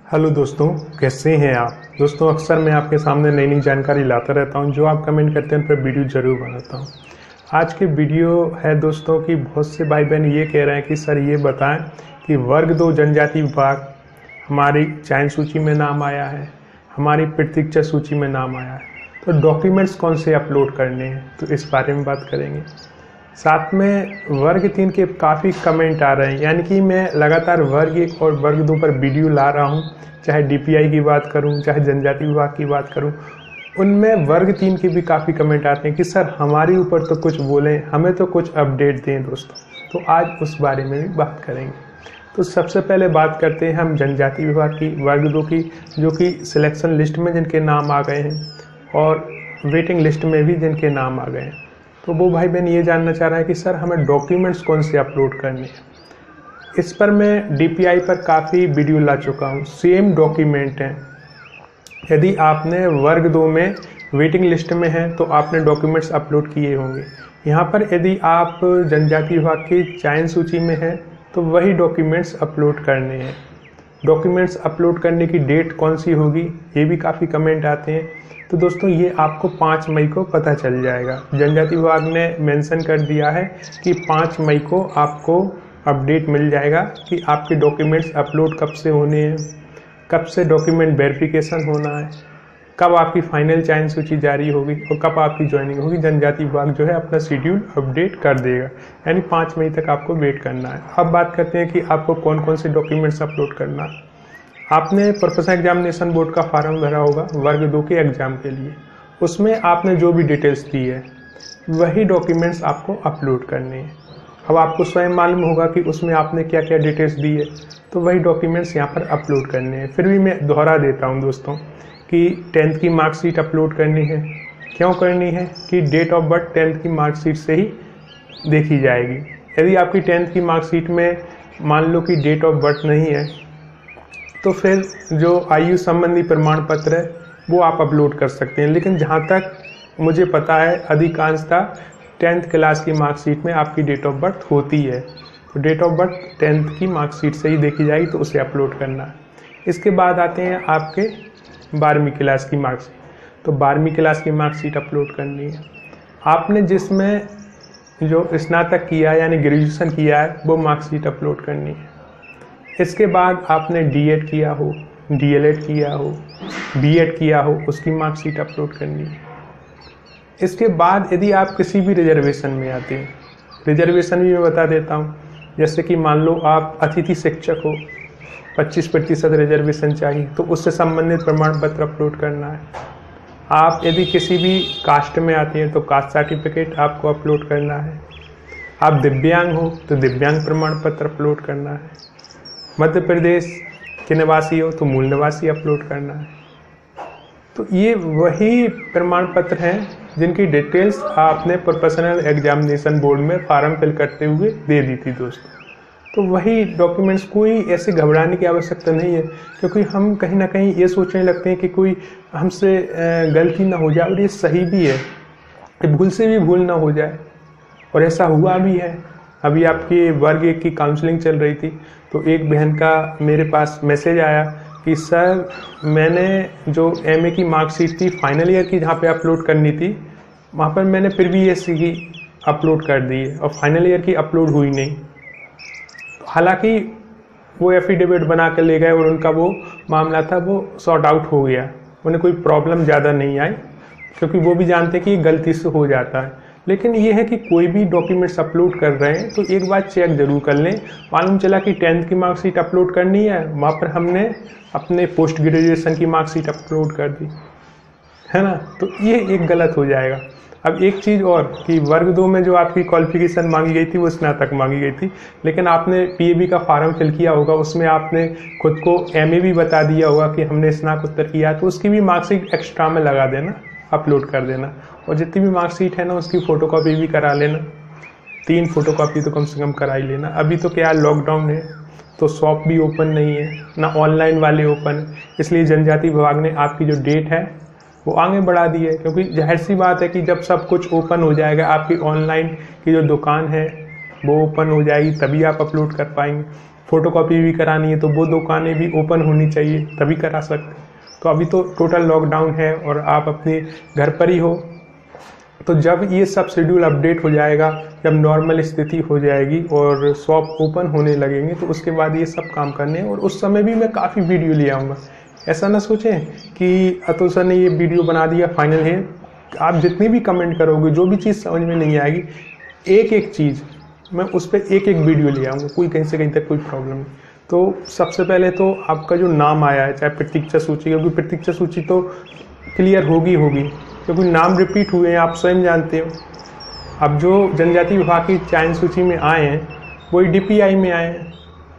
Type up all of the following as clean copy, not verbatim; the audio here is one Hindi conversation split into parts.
हेलो दोस्तों, कैसे हैं आप। दोस्तों, अक्सर मैं आपके सामने नई नई जानकारी लाता रहता हूं। जो आप कमेंट करते हैं उन पर वीडियो ज़रूर बनाता हूं। आज की वीडियो है दोस्तों कि बहुत से भाई बहन ये कह रहे हैं कि सर ये बताएं कि वर्ग 2 जनजाति विभाग हमारी चयन सूची में नाम आया है, हमारी प्रतीक्षा सूची में नाम आया है, तो डॉक्यूमेंट्स कौन से अपलोड करने हैं, तो इस बारे में बात करेंगे। साथ में वर्ग 3 के काफ़ी कमेंट आ रहे हैं, यानी कि मैं लगातार वर्ग 1 और वर्ग 2 पर वीडियो ला रहा हूं, चाहे डीपीआई की बात करूं, चाहे जनजाति विभाग की बात करूं। उनमें वर्ग 3 के भी काफ़ी कमेंट आते हैं कि सर हमारे ऊपर तो कुछ बोलें, हमें तो कुछ अपडेट दें दोस्तों। तो आज उस बारे में भी बात करेंगे। तो सबसे पहले बात करते हैं हम जनजाति विभाग की, वर्ग 2 की, जो कि सिलेक्शन लिस्ट में जिनके नाम आ गए हैं और वेटिंग लिस्ट में भी जिनके नाम आ गए हैं। तो वो भाई बहन ये जानना चाह रहे हैं कि सर हमें डॉक्यूमेंट्स कौन से अपलोड करने हैं। इस पर मैं डीपीआई पर काफ़ी वीडियो ला चुका हूँ, सेम डॉक्यूमेंट हैं। यदि आपने वर्ग 2 में वेटिंग लिस्ट में हैं तो आपने डॉक्यूमेंट्स अपलोड किए होंगे। यहाँ पर यदि आप जनजाति विभाग की चयन सूची में हैं तो वही डॉक्यूमेंट्स अपलोड करने हैं। डॉक्यूमेंट्स अपलोड करने की डेट कौन सी होगी, ये भी काफ़ी कमेंट आते हैं। तो दोस्तों ये आपको 5 मई को पता चल जाएगा। जनजाति विभाग ने मेंशन कर दिया है कि 5 मई को आपको अपडेट मिल जाएगा कि आपके डॉक्यूमेंट्स अपलोड कब से होने हैं, कब से डॉक्यूमेंट वेरिफिकेशन होना है, कब आपकी फाइनल चयन सूची जारी होगी और कब आपकी ज्वाइनिंग होगी। जनजाति विभाग जो है अपना शेड्यूल अपडेट कर देगा, यानी 5 मई तक आपको वेट करना है। अब बात करते हैं कि आपको कौन कौन से डॉक्यूमेंट्स अपलोड करना है। आपने प्रोफेशनल एग्जामिनेशन बोर्ड का फॉर्म भरा होगा वर्ग 2 के एग्ज़ाम के लिए। उसमें आपने जो भी डिटेल्स दी है वही डॉक्यूमेंट्स आपको अपलोड करने हैं। अब आपको स्वयं मालूम होगा कि उसमें आपने क्या क्या डिटेल्स दी है, तो वही डॉक्यूमेंट्स यहाँ पर अपलोड करने हैं। फिर भी मैं दोहरा देता हूँ दोस्तों कि 10th की मार्कशीट अपलोड करनी है। क्यों करनी है कि डेट ऑफ बर्थ 10th की मार्कशीट से ही देखी जाएगी। यदि आपकी 10th की मार्कशीट में मान लो कि डेट ऑफ बर्थ नहीं है तो फिर जो आयु संबंधी प्रमाण पत्र है वो आप अपलोड कर सकते हैं। लेकिन जहाँ तक मुझे पता है अधिकांशतः 10th क्लास की मार्कशीट में आपकी डेट ऑफ बर्थ होती है, तो डेट ऑफ बर्थ 10th की मार्कशीट से ही देखी जाएगी, तो उसे अपलोड करना है। इसके बाद आते हैं आपके 12वीं क्लास की मार्कशीट। तो 12वीं क्लास की मार्कशीट अपलोड करनी है। आपने जिसमें जो स्नातक किया यानी ग्रेजुएशन किया है वो मार्कशीट अपलोड करनी है। इसके बाद आपने डीएड किया हो, डीएलएड किया हो, बीएड किया हो, उसकी मार्कशीट अपलोड करनी है। इसके बाद यदि आप किसी भी रिजर्वेशन में आते हैं, रिजर्वेशन भी मैं बता देता हूँ। जैसे कि मान लो आप अतिथि शिक्षक हो, 25% रिजर्वेशन चाहिए, तो उससे संबंधित प्रमाण पत्र अपलोड करना है। आप यदि किसी भी कास्ट में आते हैं तो कास्ट सर्टिफिकेट आपको अपलोड करना है। आप दिव्यांग हो तो दिव्यांग प्रमाण पत्र अपलोड करना है। मध्य प्रदेश के निवासी हो तो मूल निवासी अपलोड करना है। तो ये वही प्रमाण पत्र हैं जिनकी डिटेल्स आपने प्रोफेशनल एग्जामिनेशन बोर्ड में फॉर्म फिल करते हुए दे दी थी दोस्तों। तो वही डॉक्यूमेंट्स, कोई ऐसे घबराने की आवश्यकता नहीं है, क्योंकि हम कहीं ना कहीं ये सोचने लगते हैं कि कोई हमसे गलती ना हो जाए, और ये सही भी है कि भूल से भी भूल ना हो जाए, और ऐसा हुआ भी है। अभी आपकी वर्ग 1 की काउंसलिंग चल रही थी तो एक बहन का मेरे पास मैसेज आया कि सर मैंने जो एमए की मार्कशीट थी फाइनल ईयर की जहाँ पे अपलोड करनी थी, वहाँ पर मैंने प्रीवियस की अपलोड कर दी है और फाइनल ईयर की अपलोड हुई नहीं। हालांकि वो एफिडेविट बना कर ले गए और उनका वो मामला था वो सॉर्ट आउट हो गया, उन्हें कोई प्रॉब्लम ज़्यादा नहीं आई, क्योंकि वो भी जानते कि गलती से हो जाता है। लेकिन ये है कि कोई भी डॉक्यूमेंट्स अपलोड कर रहे हैं तो एक बार चेक जरूर कर लें। मालूम चला कि 10th की मार्कशीट अपलोड करनी है, वहाँ पर हमने अपने पोस्ट ग्रेजुएशन की मार्कशीट अपलोड कर दी है ना, तो ये एक गलत हो जाएगा। अब एक चीज़ और कि वर्ग 2 में जो आपकी क्वालिफिकेशन मांगी गई थी वो स्नातक मांगी गई थी, लेकिन आपने पीएबी का फॉर्म फिल किया होगा, उसमें आपने खुद को एमए भी बता दिया होगा कि हमने स्नातकोत्तर किया, तो उसकी भी मार्कशीट एक्स्ट्रा में लगा देना, अपलोड कर देना। और जितनी भी मार्कशीट है ना उसकी फ़ोटोकॉपी भी करा लेना, 3 फोटोकॉपी तो कम से कम करा ही लेना। अभी तो क्या लॉकडाउन है तो शॉप भी ओपन नहीं है ना, ऑनलाइन वाले ओपन है, इसलिए जनजाति विभाग ने आपकी जो डेट है वो आगे बढ़ा दी है। क्योंकि जाहिर सी बात है कि जब सब कुछ ओपन हो जाएगा, आपकी ऑनलाइन की जो दुकान है वो ओपन हो जाएगी, तभी आप अपलोड कर पाएंगे। फ़ोटोकॉपी भी करानी है तो वो दुकानें भी ओपन होनी चाहिए, तभी करा सकते हैं। तो अभी तो टोटल लॉकडाउन है और आप अपने घर पर ही हो। तो जब ये सब शेड्यूल अपडेट हो जाएगा, जब नॉर्मल स्थिति हो जाएगी और शॉप ओपन होने लगेंगे, तो उसके बाद ये सब काम करने हैं। और उस समय भी मैं काफ़ी वीडियो ले आऊँगा। ऐसा ना सोचें कि अतुल सर ने ये वीडियो बना दिया, फाइनल है। आप जितनी भी कमेंट करोगे, जो भी चीज़ समझ में नहीं आएगी, एक एक चीज़ मैं उस पर एक एक वीडियो ले आऊँगा, कोई कहीं से कहीं तक कोई प्रॉब्लम नहीं। तो सबसे पहले तो आपका जो नाम आया है, चाहे प्रतीक्षा सूची, क्योंकि प्रतीक्षा सूची तो क्लियर होगी, क्योंकि नाम रिपीट हुए हैं, आप स्वयं जानते हो। अब जो जनजाति विभाग की चयन सूची में आए हैं वही DPI में आए हैं,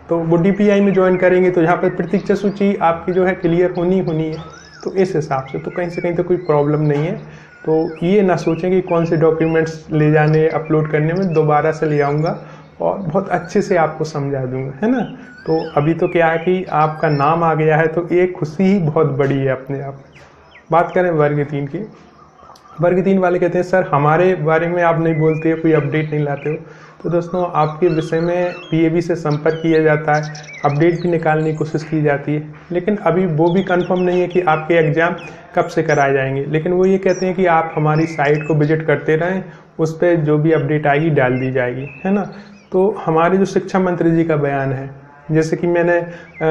तो वो DPI में ज्वाइन करेंगे, तो यहाँ पर प्रतीक्षा सूची आपकी जो है क्लियर होनी है। तो इस हिसाब से तो कहीं से कहीं तक कोई प्रॉब्लम नहीं है। तो ये ना सोचें कि कौन से डॉक्यूमेंट्स ले जाने, अपलोड करने में, दोबारा से ले आऊँगा और बहुत अच्छे से आपको समझा दूंगा, है ना। तो अभी तो क्या है कि आपका नाम आ गया है, तो एक खुशी ही बहुत बड़ी है अपने आप। बात करें वर्ग 3 की। वर्ग 3 वाले कहते हैं सर हमारे बारे में आप नहीं बोलते हो, कोई अपडेट नहीं लाते हो। तो दोस्तों, आपके विषय में PAB से संपर्क किया जाता है, अपडेट भी निकालने की कोशिश की जाती है, लेकिन अभी वो भी कंफर्म नहीं है कि आपके एग्ज़ाम कब से कराए जाएंगे। लेकिन वो ये कहते हैं कि आप हमारी साइट को विजिट करते रहें, उस पर जो भी अपडेट आएगी डाल दी जाएगी, है ना। तो हमारे जो शिक्षा मंत्री जी का बयान है, जैसे कि मैंने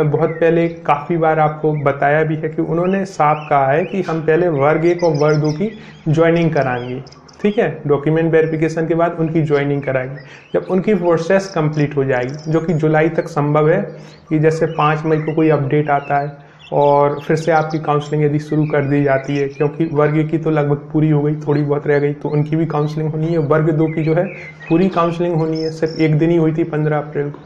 बहुत पहले काफ़ी बार आपको बताया भी है कि उन्होंने साफ कहा है कि हम पहले वर्ग 1 और वर्ग 2 की ज्वाइनिंग कराएंगे, ठीक है। डॉक्यूमेंट वेरिफिकेशन के बाद उनकी ज्वाइनिंग कराएंगे। जब उनकी प्रोसेस कंप्लीट हो जाएगी, जो कि जुलाई तक संभव है, कि जैसे 5 मई को कोई अपडेट आता है और फिर से आपकी काउंसलिंग यदि शुरू कर दी जाती है, क्योंकि वर्ग 1 की तो लगभग पूरी हो गई, थोड़ी बहुत रह गई, तो उनकी भी काउंसलिंग होनी है। वर्ग 2 की जो है पूरी काउंसलिंग होनी है, सिर्फ एक दिन ही हुई थी 15 अप्रैल को,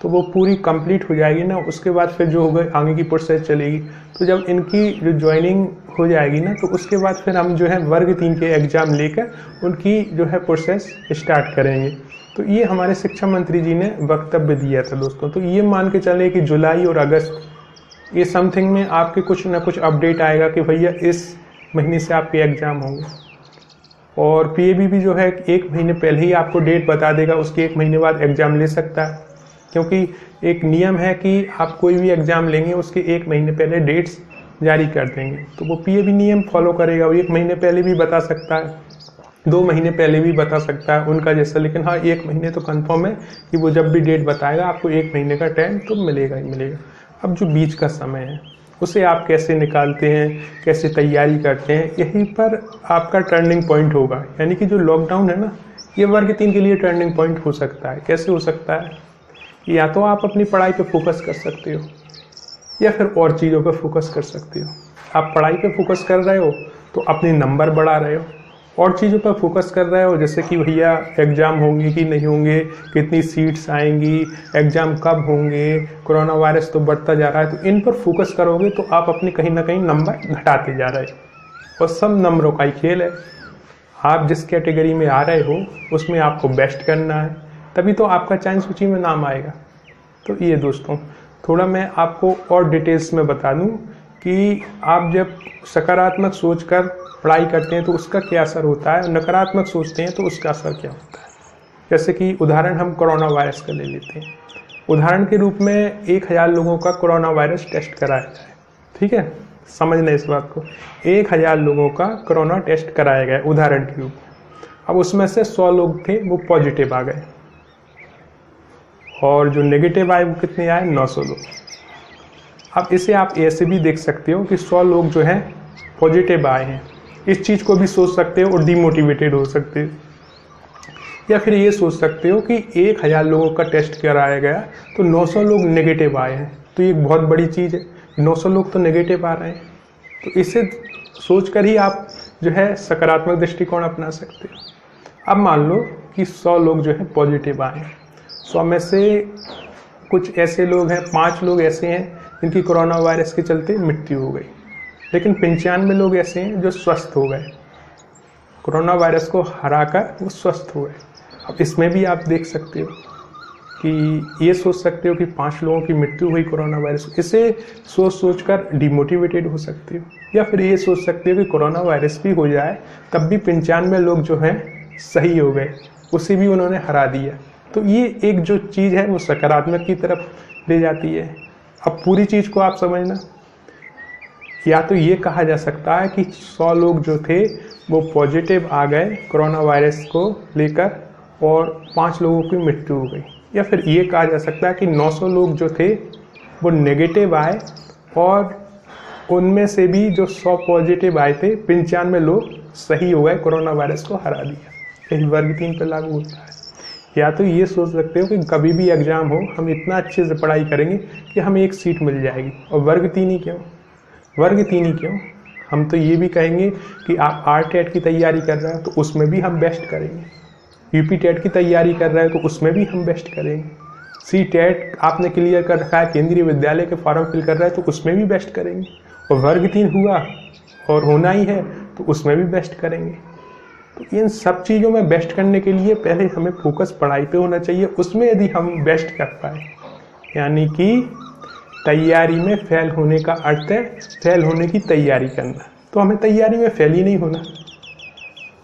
तो वो पूरी कंप्लीट हो जाएगी ना। उसके बाद फिर जो होगा आगे की प्रोसेस चलेगी। तो जब इनकी जो ज्वाइनिंग हो जाएगी ना, तो उसके बाद फिर हम जो है वर्ग 3 के एग्ज़ाम लेकर उनकी जो है प्रोसेस स्टार्ट करेंगे। तो ये हमारे शिक्षा मंत्री जी ने वक्तव्य दिया था दोस्तों। तो ये मान के चले कि जुलाई और अगस्त ये समथिंग में आपके कुछ ना कुछ अपडेट आएगा कि भैया इस महीने से आपके एग्ज़ाम होंगे। और PAB भी जो है 1 महीने पहले ही आपको डेट बता देगा, उसके 1 महीने बाद एग्ज़ाम ले सकता है, क्योंकि एक नियम है कि आप कोई भी एग्ज़ाम लेंगे उसके 1 महीने पहले डेट्स जारी कर देंगे। तो वो PAB नियम फॉलो करेगा, वो 1 महीने पहले भी बता सकता है, 2 महीने पहले भी बता सकता है उनका जैसा। लेकिन हाँ, 1 महीने तो कंफर्म है कि वो जब भी डेट बताएगा आपको 1 महीने का टाइम तो मिलेगा ही मिलेगा। अब जो बीच का समय है उसे आप कैसे निकालते हैं, कैसे तैयारी करते हैं, यहीं पर आपका टर्निंग पॉइंट होगा। यानी कि जो लॉकडाउन है ना, ये वर्ग 3 के लिए टर्निंग पॉइंट हो सकता है। कैसे हो सकता है? या तो आप अपनी पढ़ाई पे फोकस कर सकते हो या फिर और चीज़ों पे फोकस कर सकते हो। आप पढ़ाई पे फोकस कर रहे हो तो अपने नंबर बढ़ा रहे हो, और चीज़ों पर फोकस कर रहे हो जैसे कि भैया एग्ज़ाम होंगे कि नहीं होंगे, कितनी सीट्स आएंगी, एग्ज़ाम कब होंगे, कोरोना वायरस तो बढ़ता जा रहा है, तो इन पर फोकस करोगे तो आप अपने कहीं ना कहीं नंबर घटाते जा रहे हो। और सब नंबरों का ही खेल है। आप जिस कैटेगरी में आ रहे हो उसमें आपको बेस्ट करना है, तभी तो आपका चयन सूची में नाम आएगा। तो ये दोस्तों, थोड़ा मैं आपको और डिटेल्स में बता दूं कि आप जब सकारात्मक सोचकर पढ़ाई करते हैं तो उसका क्या असर होता है, नकारात्मक सोचते हैं तो उसका असर क्या होता है। जैसे कि उदाहरण हम कोरोना वायरस का ले लेते हैं। उदाहरण के रूप में 1000 लोगों का कोरोना वायरस टेस्ट कराया जाए, ठीक है, समझना इस बात को। 1000 लोगों का कोरोना टेस्ट कराया गया उदाहरण के रूप में। अब उसमें से 100 लोग थे वो पॉजिटिव आ गए, और जो नेगेटिव आए वो कितने आए? 900 लोग। अब इसे आप ऐसे भी देख सकते हो कि 100 लोग जो हैं पॉजिटिव आए हैं। इस चीज़ को भी सोच सकते हो और डिमोटिवेटेड हो सकते हो, या फिर ये सोच सकते हो कि 1000 लोगों का टेस्ट कराया गया तो 900 लोग नेगेटिव आए हैं, तो ये बहुत बड़ी चीज़ है, 900 लोग तो नेगेटिव आ रहे हैं। तो इसे सोचकर ही आप जो है सकारात्मक दृष्टिकोण अपना सकते हो। अब मान लो कि 100 लोग जो है पॉजिटिव आए हैं, 100 में से कुछ ऐसे लोग हैं, 5 लोग ऐसे हैं जिनकी कोरोना वायरस के चलते मृत्यु हो गई, लेकिन 95 लोग ऐसे हैं जो स्वस्थ हो गए, कोरोना वायरस को हराकर वो स्वस्थ हो गए। अब इसमें भी आप देख सकते हो कि ये सोच सकते हो कि 5 लोगों की मृत्यु हुई कोरोना वायरस, इसे सोच कर डिमोटिवेटेड हो सकते हो, या फिर ये सोच सकते हो कि कोरोना वायरस भी हो जाए तब भी 95 लोग जो हैं सही हो गए, उसे भी उन्होंने हरा दिया। तो ये एक जो चीज़ है वो सकारात्मक की तरफ ले जाती है। अब पूरी चीज़ को आप समझना, या तो ये कहा जा सकता है कि 100 लोग जो थे वो पॉजिटिव आ गए कोरोना वायरस को लेकर और 5 लोगों की मृत्यु हो गई, या फिर ये कहा जा सकता है कि 900 लोग जो थे वो नेगेटिव आए और उनमें से भी जो 100 पॉजिटिव आए थे 95 लोग सही हो गए, कोरोना वायरस को हरा दिया। यही वर्ग 3 पर लागू होता है। या तो ये सोच सकते हो कि कभी भी एग्ज़ाम हो हम इतना अच्छे से पढ़ाई करेंगे कि हमें एक सीट मिल जाएगी, और वर्ग 3 ही क्यों, वर्ग 3 ही क्यों। हम तो ये भी कहेंगे कि आप RTET की तैयारी कर रहे हो तो उसमें भी हम बेस्ट करेंगे, UPTET की तैयारी कर रहे हो तो उसमें भी हम बेस्ट करेंगे, CTET आपने क्लियर कर रखा है, केंद्रीय विद्यालय के फॉर्म फिल कर रहे हैं तो उसमें भी बेस्ट करेंगे, और वर्ग 3 हुआ और होना ही है तो उसमें भी बेस्ट करेंगे। तो इन सब चीज़ों में बेस्ट करने के लिए पहले हमें फोकस पढ़ाई पे होना चाहिए। उसमें यदि हम बेस्ट कर पाए, यानी कि तैयारी में फेल होने का अर्थ है फेल होने की तैयारी करना, तो हमें तैयारी में फेल ही नहीं होना।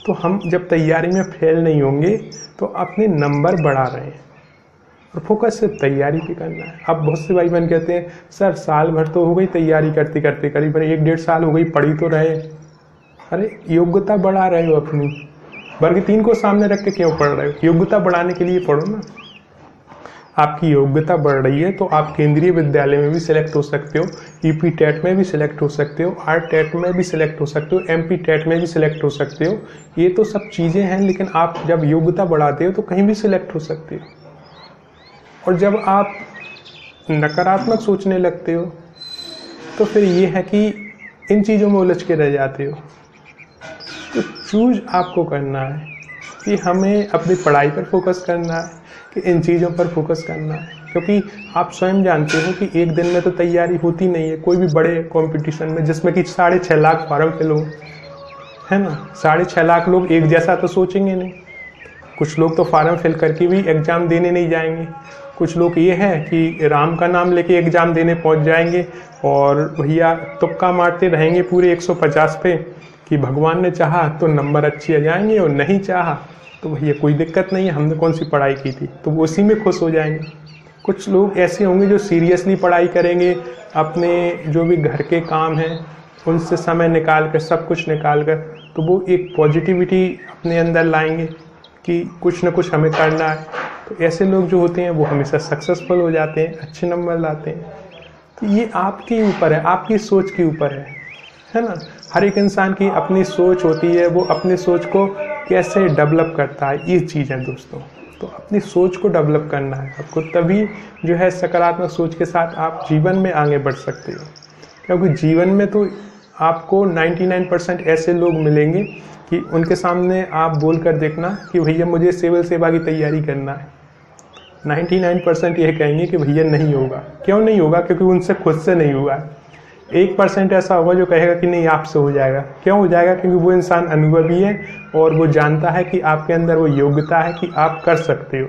तो हम जब तैयारी में फेल नहीं होंगे तो अपने नंबर बढ़ा रहे हैं और फोकस सिर्फ तैयारी पे करना है। अब बहुत से भाई बहन कहते हैं सर साल भर तो हो गई तैयारी करते करते, करीब 1-1.5 साल हो गई, पढ़ी तो रहे। अरे योग्यता बढ़ा रहे हो अपनी, वर्ग 3 को सामने रख के क्यों पढ़ रहे हो? योग्यता बढ़ाने के लिए पढ़ो ना। आपकी योग्यता बढ़ रही है तो आप केंद्रीय विद्यालय में भी सिलेक्ट हो सकते हो, UPTET में भी सिलेक्ट हो सकते हो, RTET में भी सिलेक्ट हो सकते हो, MPTET में भी सिलेक्ट हो सकते हो। ये तो सब चीज़ें हैं, लेकिन आप जब योग्यता बढ़ाते हो तो कहीं भी सिलेक्ट हो सकते हो। और जब आप नकारात्मक सोचने लगते हो तो फिर ये है कि इन चीज़ों में उलझ के रह जाते हो। तो चूज आपको करना है कि हमें अपनी पढ़ाई पर फोकस करना है कि इन चीज़ों पर फोकस करना है, क्योंकि आप स्वयं जानते हो कि एक दिन में तो तैयारी होती नहीं है कोई भी बड़े कंपटीशन में जिसमें कि 6.5 लाख फॉर्म फिल हो, है ना। 6.5 लाख लोग एक जैसा तो सोचेंगे नहीं। कुछ लोग तो फॉर्म फिल करके भी एग्ज़ाम देने नहीं जाएंगे, कुछ लोग ये है कि राम का नाम लेके एग्ज़ाम देने पहुंच जाएंगे और भैया तुक्का मारते रहेंगे पूरे 150 पे कि भगवान ने चाहा तो नंबर अच्छे आ जाएंगे और नहीं चाहा तो भैया कोई दिक्कत नहीं है, हमने कौन सी पढ़ाई की थी, तो वो उसी में खुश हो जाएंगे। कुछ लोग ऐसे होंगे जो सीरियसली पढ़ाई करेंगे, अपने जो भी घर के काम हैं उनसे समय निकाल कर, सब कुछ निकाल कर, तो वो एक पॉजिटिविटी अपने अंदर लाएंगे कि कुछ ना कुछ हमें करना है। तो ऐसे लोग जो होते हैं वो हमेशा सक्सेसफुल हो जाते हैं, अच्छे नंबर लाते हैं। तो ये आपके ऊपर है, आपकी सोच के ऊपर है ना। हर एक इंसान की अपनी सोच होती है, वो अपनी सोच को कैसे डेवलप करता है, ये चीज़ है दोस्तों। तो अपनी सोच को डेवलप करना है आपको, तभी जो है सकारात्मक सोच के साथ आप जीवन में आगे बढ़ सकते हो। क्योंकि जीवन में तो आपको 99% ऐसे लोग मिलेंगे कि उनके सामने आप बोल कर देखना कि भैया मुझे सिविल सेवा की तैयारी करना है, 99% ये कहेंगे कि भैया नहीं होगा। क्यों नहीं होगा? क्योंकि उनसे खुद से नहीं हुआ। 1% ऐसा होगा जो कहेगा कि नहीं आपसे हो जाएगा। क्यों हो जाएगा? क्योंकि वो इंसान अनुभवी है और वो जानता है कि आपके अंदर वो योग्यता है कि आप कर सकते हो।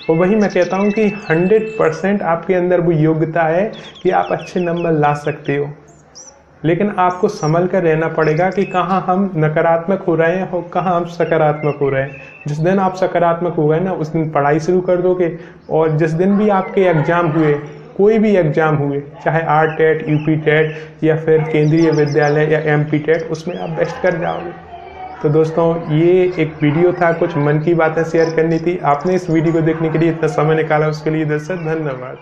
और वही मैं कहता हूँ कि 100% आपके अंदर वो योग्यता है कि आप अच्छे नंबर ला सकते हो, लेकिन आपको संभल कर रहना पड़ेगा कि कहाँ हम नकारात्मक हो रहे हैं और कहाँ हम सकारात्मक हो रहे हैं। जिस दिन आप सकारात्मक हो गए ना, उस दिन पढ़ाई शुरू कर दोगे, और जिस दिन भी आपके एग्ज़ाम हुए, कोई भी एग्ज़ाम हुए, चाहे RTET, UPTET या फिर केंद्रीय विद्यालय या MPTET, उसमें आप बेस्ट कर जाओगे। तो दोस्तों ये एक वीडियो था, कुछ मन की बातें शेयर करनी थी। आपने इस वीडियो को देखने के लिए इतना समय निकाला, उसके लिए दिल से धन्यवाद।